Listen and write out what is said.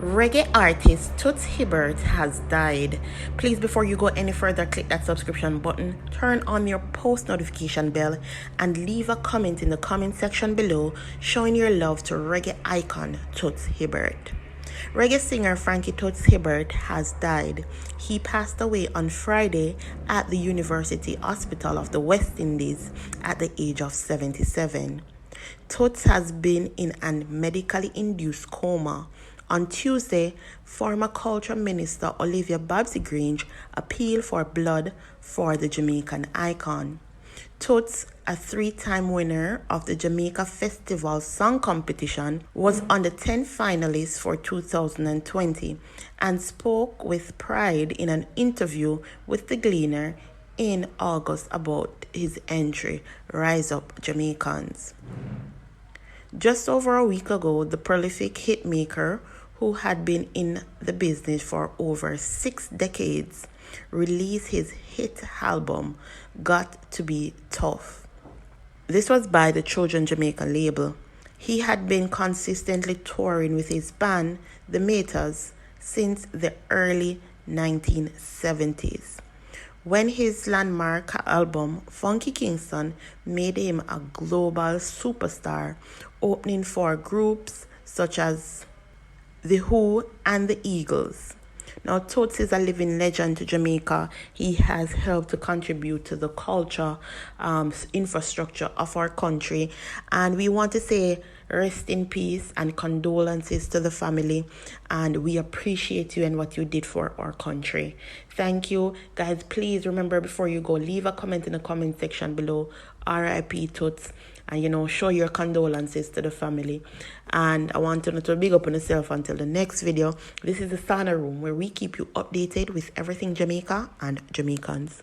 Reggae artist Toots Hibbert has died. Please, before you go any further, click that subscription button, turn on your post notification bell, and leave a comment in the comment section below showing your love to reggae icon Toots Hibbert. Reggae singer Frankie Toots Hibbert has died. He passed away on Friday at the University Hospital of the West Indies at the age of 77. Toots has been in a medically induced coma. On Tuesday, former Culture Minister Olivia Babsy Grange appealed for blood for the Jamaican icon. Toots, a three-time winner of the Jamaica Festival Song Competition, was on the 10 finalists for 2020 and spoke with pride in an interview with The Gleaner in August about his entry, Rise Up Jamaicans. Just over a week ago, the prolific hitmaker, who had been in the business for over 6 decades, released his hit album, Got to Be Tough. This was by the Trojan Jamaica label. He had been consistently touring with his band, The Maters, since the early 1970s. When his landmark album, Funky Kingston, made him a global superstar, opening for groups such as The Who and the Eagles. Now, Toots is a living legend to Jamaica. He has helped to contribute to the culture, infrastructure of our country. And we want to say rest in peace and condolences to the family. And we appreciate you and what you did for our country. Thank you. Guys, please remember, before you go, leave a comment in the comment section below. R.I.P. Toots. And, show your condolences to the family. And I want you to big up on yourself until the next video. This is the Sauna Room, where we keep you updated with everything Jamaica and Jamaicans.